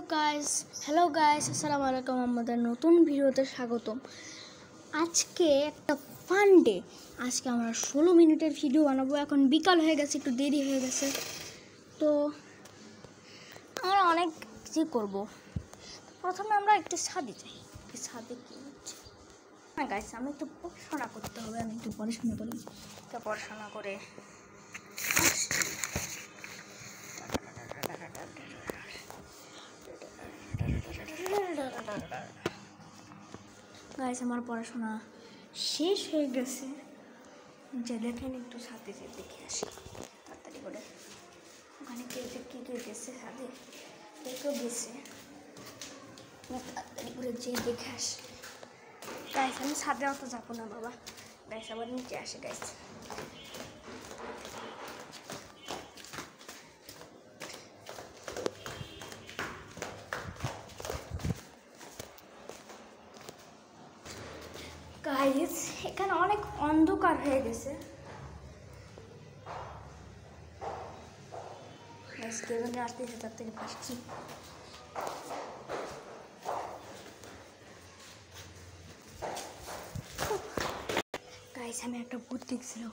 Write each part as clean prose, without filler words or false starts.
Hello guys, আসসালামু আলাইকুম। আমাদের নতুন ভিডিওতে স্বাগতম। আজকে একটা ফান ডে। আজকে আমরা 16 মিনিটের ভিডিও বানাবো। এখন বিকাল হয়ে গেছে, একটু দেরি হয়ে গেছে, তো আমরা অনেক কিছু করবো। প্রথমে আমরা একটু ছাদে যাই। ছাদে কি হচ্ছে? হ্যাঁ গাইস, আমি একটু পড়াশোনা করতে হবে। আমি একটু পড়াশোনা করি। পড়াশোনা করে গাইস, আমার পড়াশোনা শেষ হয়ে গেছে। যে দেখেন, একটু ছাদে যে দেখে আসি তাড়াতাড়ি করে। ওখানে কে কী গেছে, ছাদে কেউ গেছে, তাড়াতাড়ি করে যে দেখে আসি। গাইস, আমি ছাদে অত যাবো না বাবা। গাইস, আবার নিচে আসে। গাইস, গাইস এখানে অনেক অন্ধকার হয়ে গেছে। গাইস, কেউ যেন আসতেছে, তার থেকে আসছি। গাইস, আমি একটা ভূত দেখছিলাম।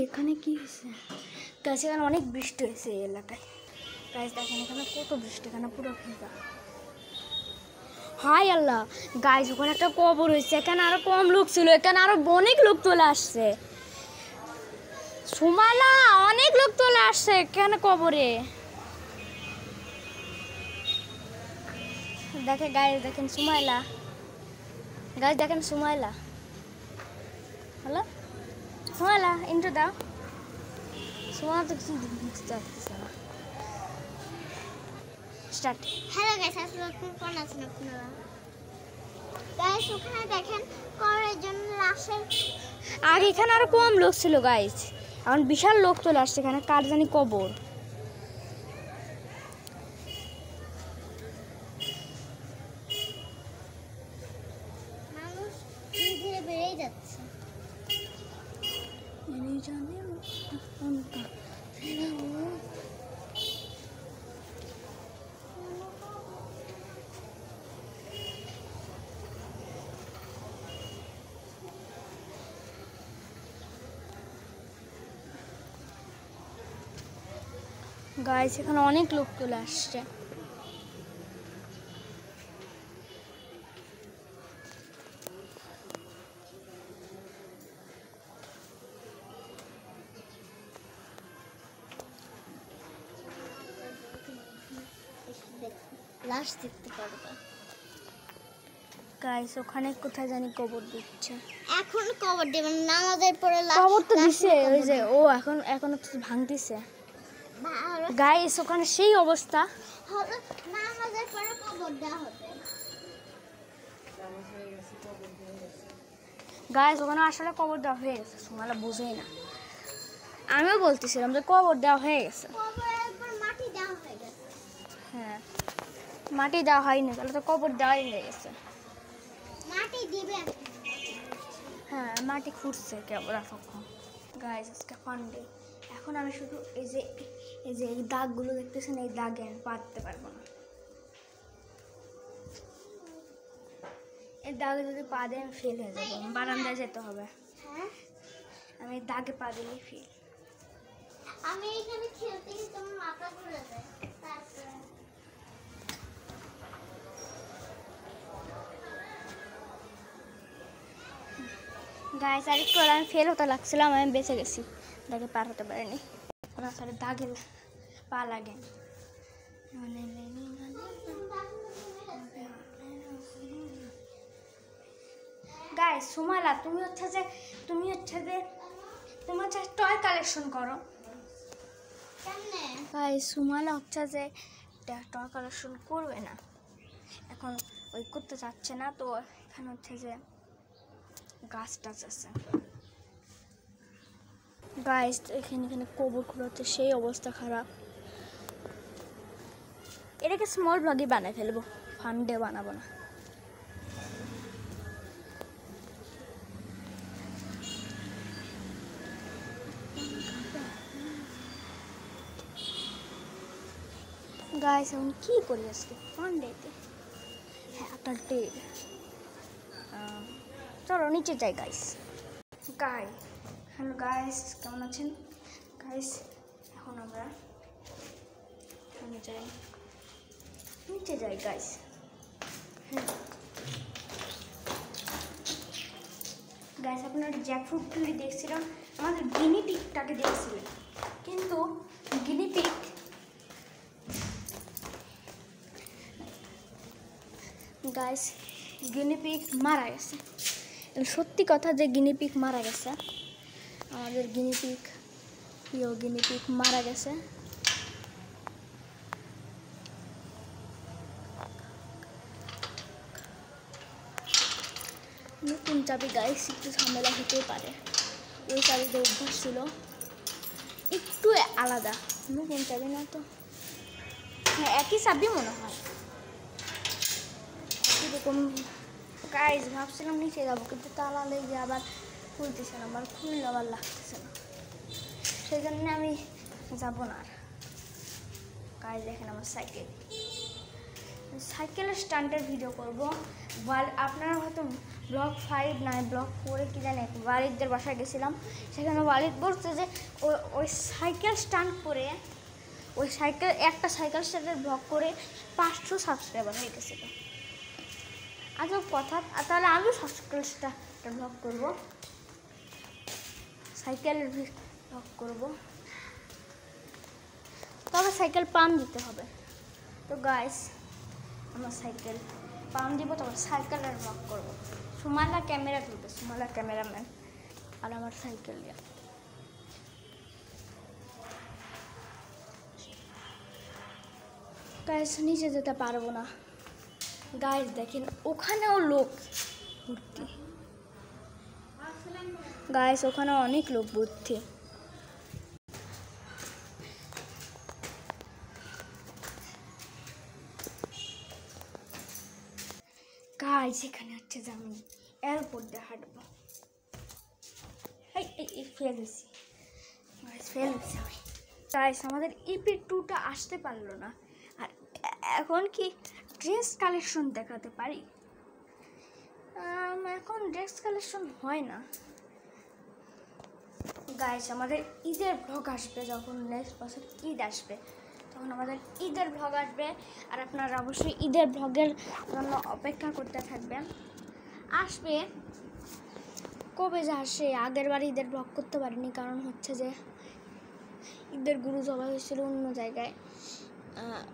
এখানে কি হয়েছে? গাইস, এখানে অনেক বৃষ্টি হয়েছে এই এলাকায়। গাইস দেখেন, এখানে কত বৃষ্টি, এখানে পুরো ভেজা। হাই আল্লাহ! গাইস, ওখানে একটা কবর হয়েছে। এখানে আরো কম লোক ছিল, এখানে আরো অনেক লোক চলে আসছে। সুমাইলা, অনেক লোক চলে আসছে এখানে কবরে। দেখে গাইস, দেখেন সুমাইলা। গাইস দেখেন সুমাইলা। হ্যালো সুমাইলা, ইন্ট্রো দাও। সুমাইলা তো কিছু বুঝতে পারতেছে না। স্টার্ট। হ্যালো গাইস, আসসালামু কেমন আছেন আপনারা? গাইস, ওখানে দেখেন কবরের জন্য লাশের। আর এখানে আরো কম লোক ছিল গাইস, এখন বিশাল লোক চলে আসছে এখানে। কার জানি কবর। মানুষ ধীরে ধীরে বেড়েই যাচ্ছে। গাইস, এখানে অনেক লোক চলে আসছে। লাশ দেখতে পারবে। গাইস, ওখানে কোথায় জানি কবর দিচ্ছে। এখন কবর দেবেন, নামাজের পরে কবর তো দিছে, ওই যে ও এখন ভাঙতেছে। গাইস, ওখানে সেই অবস্থা। হলো নামাজের পরে কবর দেওয়া হবে। গাইস, ওখানে আসলে কবর দেওয়া হয়ে গেছে। সোমালা বুঝেই না। আমিও বলতেছিলাম যে কবর দেওয়া হয়ে গেছে। কবরের উপর মাটি দেওয়া হয়ে গেছে। হ্যাঁ, মাটি দেওয়া হয়নি, তাহলে তো কবর দেওয়াই হয়ে গেছে। মাটি দিবেন। হ্যাঁ, মাটি খুঁড়ছে কেবল এতক্ষণ। গাইস, আজকে ফান্ডে। এখন আমি শুধু এই দাগগুলো দেখতেছেন, এই দাগে আমি পাততে পারবো না। এই দাগে যদি পা দিয়ে আমি ফেল হয়ে যাবো। বারান্দায় যেতে হবে। হ্যাঁ, আমি এই দাগে পা দিলেই ফেল। আমি এখানে খেলতে গিয়ে তোমার মাথা ঘুরে যায়। তারপরে গাইস, আরেকটু আর আমি ফেল হতে লাগছিলাম, আমি বেঁচে গেছি। দাগে পার হতে পারিনি। ওরা আসলে দাগে পা লাগে। গাইস, সুমাইলা, তুমি হচ্ছে যে টয় কালেকশন করো। কেমনে? গাইস, সুমাইলা হচ্ছে যে টয় কালেকশন করবে না, এখন ওই করতে চাচ্ছে না। তো এখানে হচ্ছে যে গাছ টাছ আছে। গাইস, এখানে কবর খোলাচ্ছে, সেই অবস্থা খারাপ। এটাকে স্মল ব্লগই বানাই ফেলবো, ফান ডে বানাবো না। গাইস আমি কি করি আজকে ফান্ডেতে? হ্যাঁ একটা ডেট, চলো নিচে যাই গাইস। হ্যালো গাইস, কেমন আছেন গাইস? এখন আমরা নিচে যাই গাইস। হ্যাঁ গাইস, আপনার জ্যাকফ্রুটগুলি দেখছিলাম, আমাদের গিনি পিকটাকে দেখছিলেন, কিন্তু গিনি পিক গাইস গিনিপিগ মারা গেছে। সত্যি কথা যে গিনিপিগ মারা গেছে, আমাদের গিনিপিগ মারা গেছে। নতুন চাবি গাইস, একটু ঝামেলা হতেই পারে, ওই চাবিতে অভ্যাস ছিল, একটু আলাদা। নতুন চাবি না তো, হ্যাঁ একই চাবি মনে হয় এরকম। গাইস ভাবছিলাম নিচে যাবো, কিন্তু তালা লেগে আবার খুলতেছে না, আমার খুললে আবার লাগতেছে না, সেই জন্য আমি যাবো না আর। গাইস দেখেন আমার সাইকেলের স্টান্টের ভিডিও করবো। আপনারা হয়তো ব্লগ 5 নয় ব্লগ 4 কি জানে ওয়ালিদদের বাসায় গেছিলাম, সেখানে ওয়ালিদ বলছে যে ওই সাইকেল স্টান্ট করে, ওই একটা সাইকেল স্টান্টের ব্লগ করে 500 সাবস্ক্রাইবার হয়ে গেছিল। আজব কথা, তাহলে আমিও সাইকেলটা ব্লগ করবো, সাইকেলের ব্লগ করবো, তবে সাইকেল পাম্প দিতে হবে। তো গাইস আমার সাইকেল পাম্প দিব, তবে সাইকেলের ব্লগ করবো। সুমাইলা ক্যামেরা তুলবে, সুমাইলা ক্যামেরাম্যান, আর আমার সাইকেল দিয়ে। গাইস নিচে যেতে পারবো না। গাইস দেখেন ওখানেও লোক ভর্তি, গাইস ওখানে অনেক লোক ভর্তি। গাইস এখানে হচ্ছে যে আমি এয়ারপোর্ট দিয়ে হাঁটবো। ফেলেছি আমি। গাইস আমাদের ইপি 2টা আসতে পারলো না, আর এখন কি ড্রেস কালেকশন দেখাতে পারি? এখন ড্রেস কালেকশন হয় না। গাইস আমাদের ঈদের ব্লগ আসবে, যখন নেক্সট বছর ঈদ আসবে তখন আমাদের ঈদের ব্লগ আসবে, আর আপনারা অবশ্যই ঈদের ব্লগের জন্য অপেক্ষা করতে থাকবেন। আসবে কবে যে আসে, আগের বার ঈদের ব্লগ করতে পারিনি, কারণ হচ্ছে যে ঈদের গুরু জবাই হয়েছিল অন্য জায়গায়,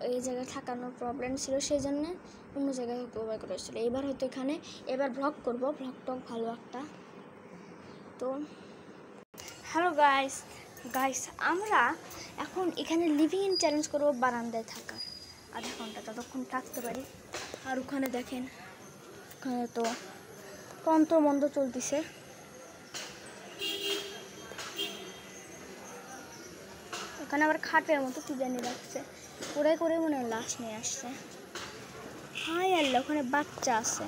এই জায়গায় থাকানোর প্রবলেম ছিল, সেই জন্য অন্য জায়গায় জবাই করা হয়েছিল। এবার হয়তো এবার ব্লগ করবো, ব্লগ টক ভালো একটা। তো হ্যালো গাইস আমরা এখন এখানে লিভিং ইন চ্যালেঞ্জ করবো, বারান্দায় থাকার আধা ঘন্টা, ততক্ষণ থাকতে পারি। আর ওখানে দেখেন, ওখানে তো তন্ত্রমন্ত্র চলতেছে। ওখানে আবার খাটের মতো কি জানি রাখছে, করে মনে হয় লাশ নিয়ে আসছে। হাই আল্লাহ, ওখানে বাচ্চা আছে,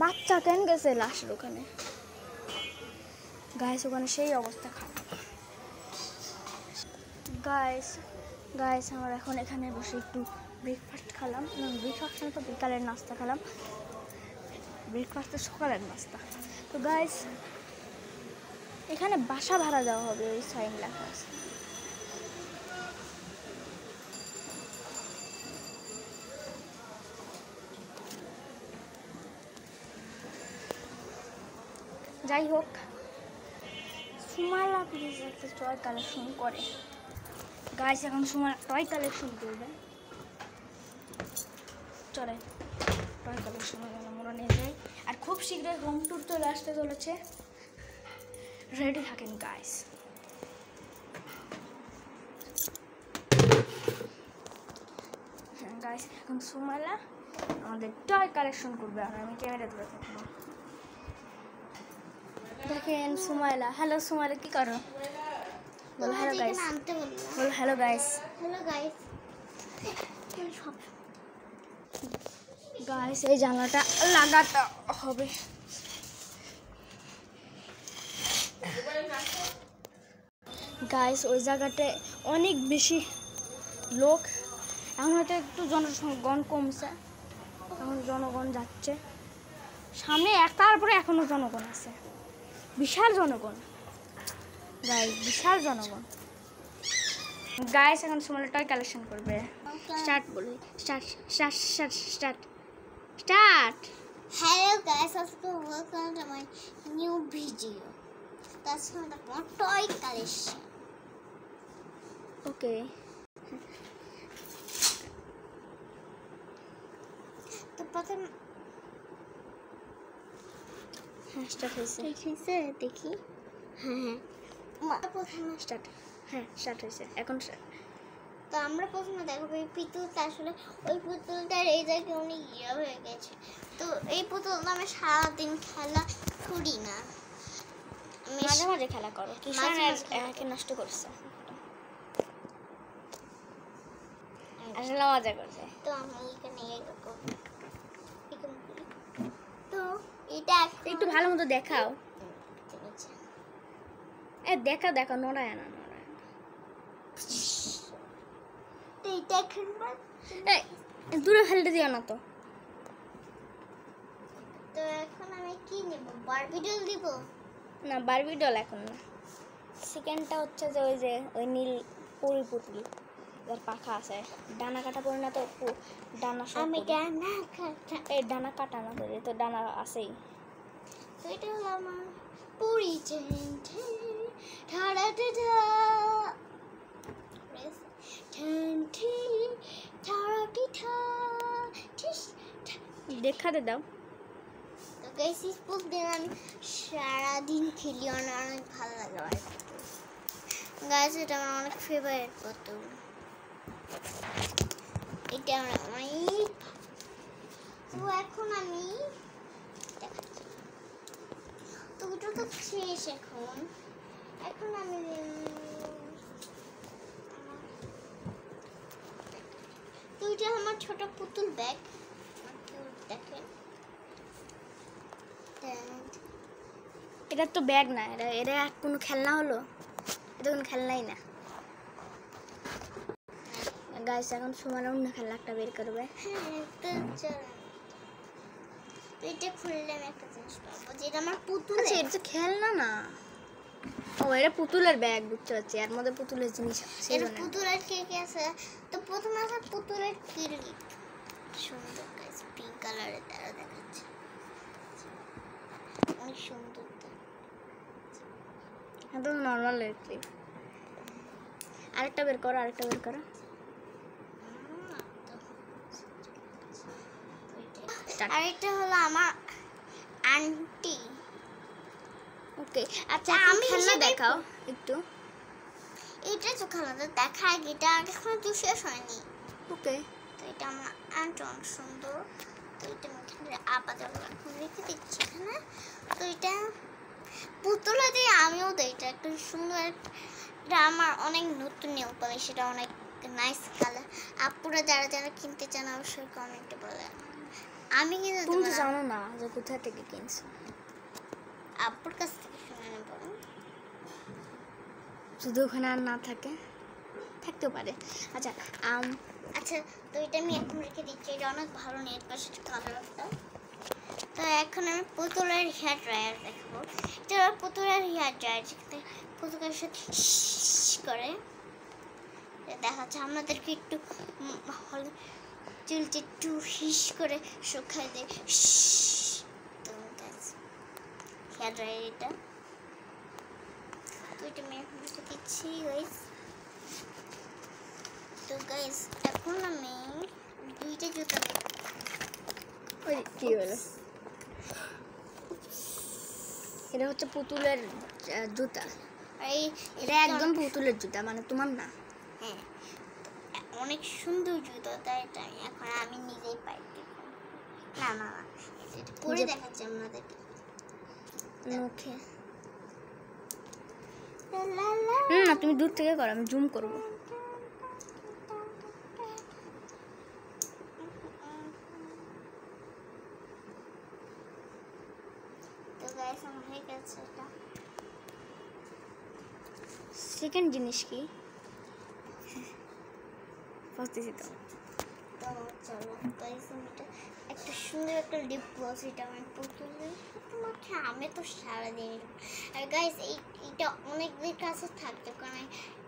বাচ্চা কেন গেছে লাশের ওখানে? গাইস ওখানে সেই অবস্থা খারাপ। গাইস আমরা এখন এখানে বসে একটু ব্রেকফাস্ট খেলাম, ব্রেকফাস্ট তো বিকালের নাস্তা খেলাম, ব্রেকফাস্ট তো সকালের নাস্তা। তো গাইস এখানে বাসা ভাড়া দেওয়া হবে, ওই সাইন লেখা আছে। যাই হোক, সুমাইলা প্লিজ একটা টয় কালেকশন করে। গাইস এখন সুমাইলা টয় কালেকশন করবে, চলে টয় কালেকশনের জন্য আমরা নিয়ে যাই। আর খুব শীঘ্রই হোম ট্যুর চলে আসতে চলেছে, রেডি থাকেন গাইস। হ্যাঁ গাইস এখন সুমাইলা আমাদের টয় কালেকশন করবে, আর আমি ক্যামেরা ধরে থাকবো। দেখেন সুমাইলা। হ্যালো সুমাইলা, কি করো? বলো হ্যালো গাইস, বলো হ্যালো গাইস। গাইস এই জানলাটা লাগাতে হবে। গাইস ওই জায়গাতে অনেক বেশি লোক, এখন হয়তো একটু জনগণ কমছে, এখন জনগণ যাচ্ছে সামনে, তারপরে এখনো জনগণ আছে, বিশাল জনগণ গাইস, বিশাল জনগণ। গাইস এখন সুমালে টয় কালেকশন করবে। স্টার্ট বলি, start start start start start. Hello guys, welcome to my new video. That's not the toy collection. ওকে, তো প্রথম হ্যাঁ স্টার্ট হয়েছে, দেখেছে দেখি। হ্যাঁ প্রথমে স্টার্ট, হ্যাঁ স্টার্ট হয়েছে এখন। তো আমরা প্রথমে দেখো এই পুতুলটা, আসলে ওই পুতুলটার এই জায়গায় অনেক ইয়ে হয়ে গেছে। তো এই পুতুলটা আমি সারাদিন খেলা করি না, মাঝে মাঝে খেলা করো, কিষান একে নষ্ট করছে, আসলে মজা করছে। তো আমি এখানে তো এটা একটু ভালো মতো দেখাও, দেখা দেখো, নড়ায় না নড়ায় না। তো এটা এখন দূরে ফেলতে দিও না তো। তো এখন আমি কি নেব, বারবি ডল দিব? না বারবি ডল এখন না, সেকেন্ডটা হচ্ছে যে ওই যে ওই নীল পরি পুতুল যার পাখা আছে, ডানা কাটা পড়ে না তো, ডানা সব আমি পরি। ডানা কাটা, এই ডানা কাটা না তোর, তো ডানা আছেই। তো এটা হলো আমার পুরি দেখাতে দাও। তো গাইস এই পুতুল আমি সারাদিন খেলি, অনেক ভালো লাগে আমার গাইস, এটা আমার অনেক ফেভারিট পুতুল, এটা আমার অনেক। তো এখন আমি দেখাচ্ছি, তো ওটা তো শেষ এখন। এখন আমি তো এটা আমার ছোট পুতুল ব্যাগ, দেখেন। এটা তো ব্যাগ না, এটা এটা কোনো খেলনা হলো? এটা কোনো খেলনাই না গাইস। এখন সময় অন্য খেলনা একটা বের করবে। হ্যাঁ তো চলেন, তো এটা খুললে আমি একটা জিনিস পাবো, যেটা আমার পুতুল। আচ্ছা এটা তো খেলনা না, ও এটা পুতুলের ব্যাগ, বুঝতে পারছি, এর মধ্যে পুতুলের জিনিস আছে। এটা পুতুলের কে আছে? তো প্রথমে আছে পুতুলের ক্লিপ, সুন্দর গাইস, পিঙ্ক কালারের, তারা দেখাচ্ছে অনেক সুন্দর। একদম নর্মাল ক্লিপ। আরেকটা বের করো, আরেকটা বের করো। আরেকটা হলো আমার আন্টি। ওকে আচ্ছা আমি আমি খেলনা হিসেবে দেখাও একটু। এটা তো খেলাটা দেখা, এটা এখন তো শেষ হয়নি। ওকে তো এটা আমার আন্টি অনেক সুন্দর। তো এটা আমি এখানে আপাতত এখন রেখে দিচ্ছি এখানে। তো এটা পুতুলা দিয়ে আমিও তো এটা একটা সুন্দর, এটা আমার অনেক নতুন নেল পালিশ, সেটা অনেক নাইস কালার। আপুরা যারা যারা কিনতে চান অবশ্যই কমেন্টে বলেন। আমি কিন্তু তুমি তো জানো না যে কোথা থেকে কিনছো, আপুর কাছ থেকে শুনে নেব। যদি ওখানে আর না থাকে, থাকতেও পারে। আচ্ছা আচ্ছা তো এটা আমি এখন রেখে দিচ্ছি, এটা অনেক ভালো নেট পাশে কালারটা। তো এখন আমি পুতুলের হেয়ার ড্রায়ার দেখাবো। এটা পুতুলের হেয়ার ড্রায়ার, যেখানে পুতুলের সাথে করে দেখাচ্ছে আপনাদেরকে, একটু চুলটা একটু হিস করে শুকাই দেয়। তো হেয়ার ড্রায়ার এটা, তো এটা আমি এখন রেখে দিচ্ছি গাইস। তো গাইস এখন আমি দুইটা জুতা দেখব। ওই কি হলো, এটা হচ্ছে পুতুলের জুতা। এই এটা একদম পুতুলের জুতা, মানে তোমার না। হ্যাঁ অনেক সুন্দর জুতো, তাই তাই এখন আমি নিজেই পাই। না না না, এটা পরে দেখাচ্ছি আপনাদেরকে মুখে। না তুমি দূর থেকে করো, আমি জুম করবো। তো গাইস আমার হয়ে গেছে এটা। সেকেন্ড জিনিস কি বুঝতেছি তো। তো চলো গাইস, আমি এটা একটা সুন্দর একটা লিপ গ্লস, এটা আমি পুতুলের সাথে আমি তো সারাদিন। আর গাইস এটা অনেকদের কাছে থাকতে, কারণ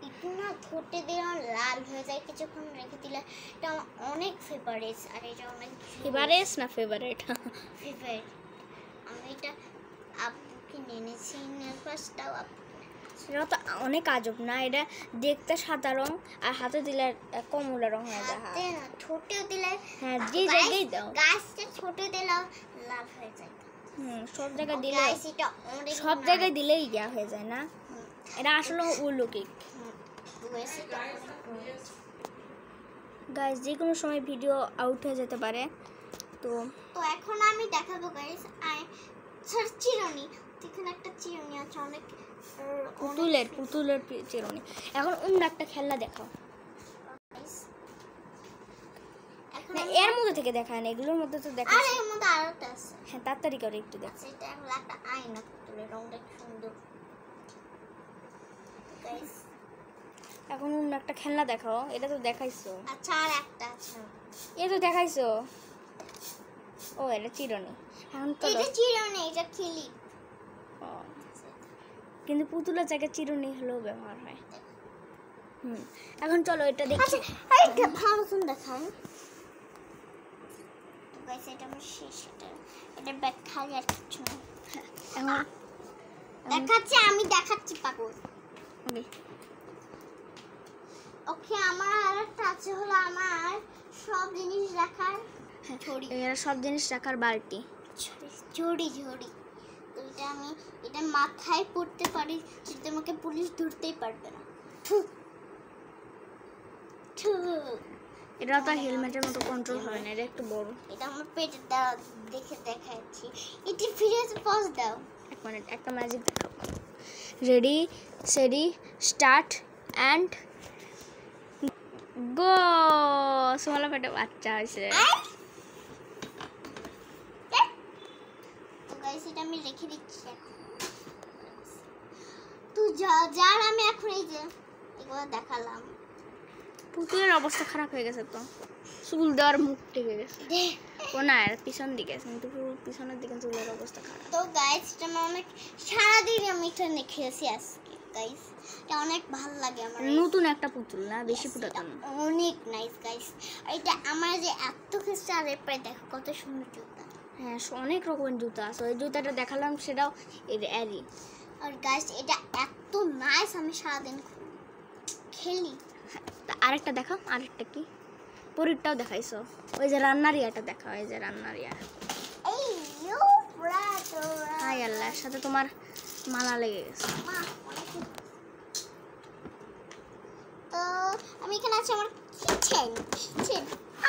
একটু না ঠোঁটে দিয়ে আমার লাল হয়ে যায়, কিছুক্ষণ রেখে দিলে এটা আমার অনেক ফেভারিট। আর এটা অনেক ফেভারিট না ফেভারিট? ফেভারিট। আমি এটা আব্বুকে এনেছি, নেল পালিশটাও আব্বু। সেটা তো অনেক আজব না, এটা দেখতে সাদা রং আর হাতে দিলে কমলা রং হয়ে যায়। হাতে না, ঠোঁটেও দিলে। হ্যাঁ, যে জায়গায় দাও, গাছটা ছোটে দিলে লাল হয়ে যায়। সব জায়গায় দিলে, গাইস এটা অনেক সব জায়গায় দিলেই ইয়া হয়ে যায় না। এটা আসলে অলৌকিক। গাইস যে কোনো সময় ভিডিও আউট হয়ে যেতে পারে। তো তো এখন আমি দেখাবো গাইস, স্যার চিরুনি, এখানে একটা চিরুনি আছে অনেক পুতুলের চিরুনি। এখন অন্য একটা খেলনা দেখাও। এখন না, এর মধ্যে থেকে দেখায় না, এগুলোর মধ্যে তো দেখা। আর এর মধ্যে আরেকটা আছে। হ্যাঁ, তাড়াতাড়ি করে একটু দেখ। এটা হলো একটা আয়না, পুতুলের রংটা কি সুন্দর গাইস। এখন অন্য একটা খেলনা দেখাও। এটা তো দেখাইছো। আচ্ছা, আর একটা আছে, এ তো দেখাইছো। ও, এটা চিরুনি। এখন তো এটা চিরুনি, এটা খেলি। কিন্তু পুতুলের জায়গায় চিরুনি হলেও ব্যবহার হয়। এখন চলো এটা দেখি। এটা ভালো সুন্দর দেখায়। তো গাইস এটা আমার শেষ, এটা ব্যাগ খালি আর কিছু না। এখন দেখাচ্ছি, আমি দেখাচ্ছি পাগল। ওকে, আমার আরেকটা আছে, হলো আমার সব জিনিস রাখার ঝুড়ি। এরা সব জিনিস রাখার বালতি। ঝুড়ি ঝুড়ি। তো এটা আমি এটা মাথায় পড়তে পারি, যেটা আমাকে পুলিশ ধরতেই পারবে না। এটা তো হেলমেটের মতো কন্ট্রোল হয় না, এটা একটু বড়। এটা আমার পেটে দাও, দেখে দেখাচ্ছি। এটি ফিরে পজ দাও। এক মিনিট, একটা ম্যাজিক দেখাও। Ready steady start and go. সোমালা পেটে বাচ্চা হয়েছে। তো গাইস এটা আমি রেখে দিচ্ছি এখন। তো যার আমি এখন এই যে এগুলো দেখালাম। পুতুলের অবস্থা খারাপ হয়ে গেছে তো, চুল দেওয়ার মুখ টেকে গেছে। ও না, পিছন দিকে, কিন্তু পিছনের দিকে চুলের অবস্থা খারাপ। তো গাইস এটা আমার অনেক, সারাদিন আমি এটা খেয়েছি আজকে গাইস। এটা অনেক ভালো লাগে আমার। নতুন একটা পুতুল না, বেশি পুরাতন। অনেক নাইস গাইস। এটা আমার যে এত খেয়েছে, আর এরপরে দেখো কত সুন্দর জুতা। হ্যাঁ, অনেক রকমের জুতা আছে। ওই জুতাটা দেখালাম, সেটাও এরই। আর গাইস এটা এত নাইস, আমি সারাদিন খেলি। আরেকটা দেখাও, আরেকটা কি পরীরটাও দেখাইছো। ওই যে রান্নার ইয়াটা দেখাও, এই যে রান্নার ইয়া। এই ইউ ব্রাটো, হাই আল্লাহর সাথে তোমার মালা লেগে গেছে। তো আমি এখানে আছে আমার কিচেন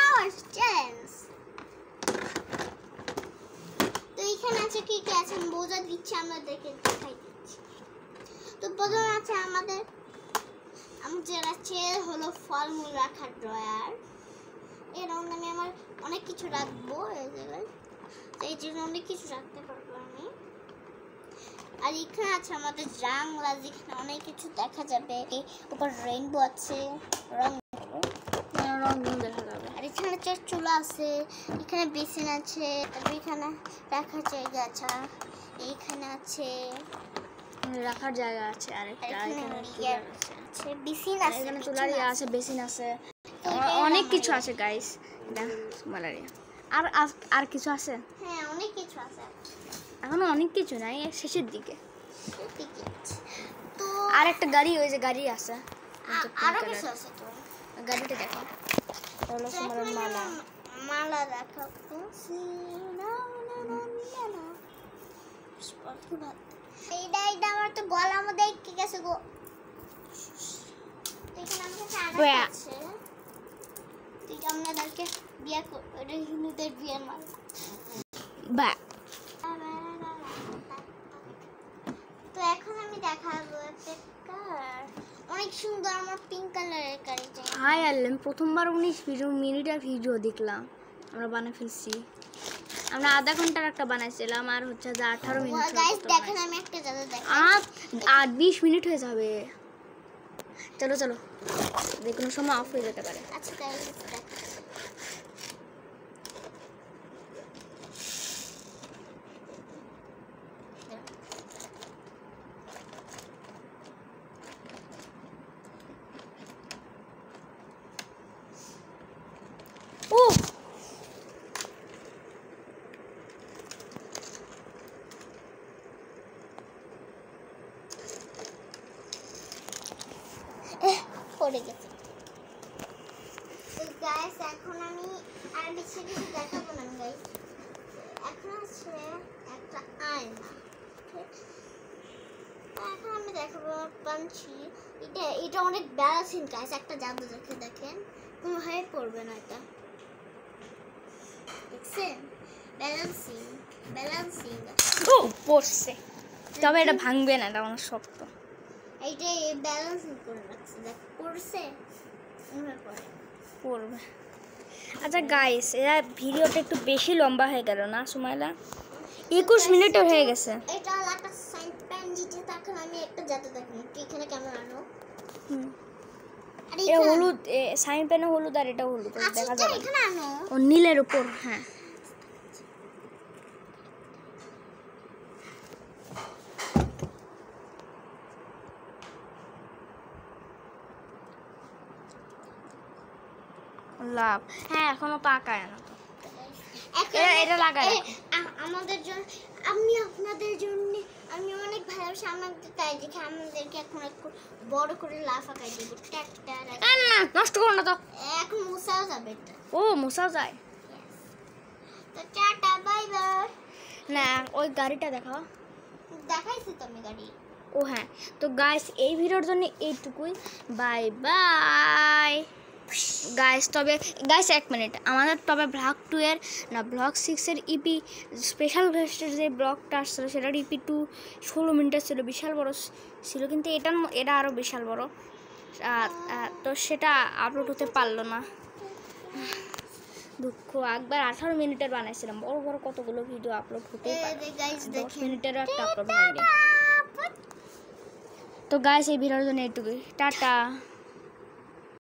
আওয়ার চেঞ্জ। তো এখানে আছে কি কি আছে, বোঝা দিচ্ছি, আমরা দেখে দেখাই দিচ্ছি। তো প্রথমে আছে আমাদের আছে হলো ফলমূল রাখার ড্রয়ার। এর মধ্যে আমি আমার অনেক কিছু রাখবো এই জায়গায়, তো এই জন্য অনেক কিছু রাখতে পারবো আমি। আর এখানে আছে আমাদের জানলা, যেখানে অনেক কিছু দেখা যাবে। উপর রেইনবো আছে, রং দেখা যাবে। আর এখানে হচ্ছে চুলা আছে, এখানে বেসিন আছে, তারপর এখানে রাখার জায়গা আছে, এইখানে আছে রাখার জায়গা আছে, আরেকটা এখানে আছে, বেসিন আছে, এখানে চুলার ইয়া আছে, বেসিন আছে, অনেক কিছু আছে গাইস। মালারিয়া আর আর কিছু আছে। হ্যাঁ, অনেক কিছু আছে, এখনো অনেক কিছু নাই, শেষের দিকে। তো আর একটা গাড়ি, ওই যে গাড়ি আছে, আরো কিছু আছে। তো গাড়িটা দেখো, হলো তোমার মালা। মালা রাখা তো এইটা আমার তো গলার মধ্যে কি গেছে গো। এখানে আমার কাছে আরেকটা আছে, তুই আমাদেরকে বিয়ে করে, হিন্দুদের বিয়ের মালা। বা তো এখন আমি দেখাবো একটা কার, অনেক সুন্দর, আমার পিঙ্ক কালারের কার। হাই আল্লাহ, প্রথমবার 19 মিনিটের ভিডিও দেখলাম, আমরা বানিয়ে ফেলছি। আমরা আধা ঘন্টার একটা বানাইছিলাম, আর হচ্ছে যে 18 মিনিট। গাইস দেখেন, আমি একটা জায়গা দেখাই। আর 20 মিনিট হয়ে যাবে। চলো চলো, যে কোনো সময় অফ হয়ে যেতে পারে। আচ্ছা গাইস ও পড়ে গেছে। তো গাইস এখন আমি আর বেশি কিছু দেখাবো না গাইস, এখন আছে একটা আয়না। এখন আমি দেখাবো পাঞ্চি। এটা অনেক ব্যালেন্সিং গাইস, একটা জাদু দেখেন, কোনো হাই পড়বে না এটা, দেখছেন? Balancing balancing. ও পড়ছে, তবে এটা ভাঙবে না, এটা অনেক শক্ত। এইটা ব্যালেন্সিং করে রাখছে, দেখ পড়ছে পড়বে। আচ্ছা গাইস, এরা ভিডিওটা একটু বেশি লম্বা হয়ে গেল না সুমাইলা? 21 মিনিটও হয়ে গেছে। এটা একটা সাইড প্যান দিতে, তখন আমি একটা জাদু দেখি। তুই এখানে কেমন আনো? আরে এ হলুদ, সাইন পেনে হলুদ আর এটা হলুদ, দেখা যাবে এখানে আনো। ও নীলের উপর। হ্যাঁ লাভ, হ্যাঁ এখনো পাকায় না তো। এটা লাগাই আমাদের জন্য, আমি আপনাদের জন্য আমি অনেক ভালোবাসি আমাদের, তাই দেখে আমাদেরকে এখন একটু বড় করে লাফ আঁকাই দেবো। ট্র্যাক্টর না, নষ্ট করো না তো। এখন মুছাও যাবে এটা। ও মোছা যায় তো টাটা বাই বাই। না, ওই গাড়িটা দেখাও। দেখাইছি তো আমি গাড়ি। ও হ্যাঁ, তো গাইস এই ভিডিওর জন্য এইটুকুই, বাই বাই গাইস। তবে গাইস 1 মিনিট, আমাদের তবে ব্লগ 2 এর না ব্লগ 6 এর ইপি স্পেশাল ভেস্টের যে ব্লগটা আসছিল সেটার ইপি 2 16 মিনিটের ছিল, বিশাল বড় ছিল, কিন্তু এটা আরও বিশাল বড়। তো সেটা আপলোড হতে পারলো না, দুঃখ। একবার 18 মিনিটের বানাইছিলাম, বড় বড় কতগুলো ভিডিও আপলোড হতেই পারে, 10 মিনিটেরও একটা আপলোড হয়নি। তো গাইস এই ভিডিওর জন্য এইটুকুই, টাটা।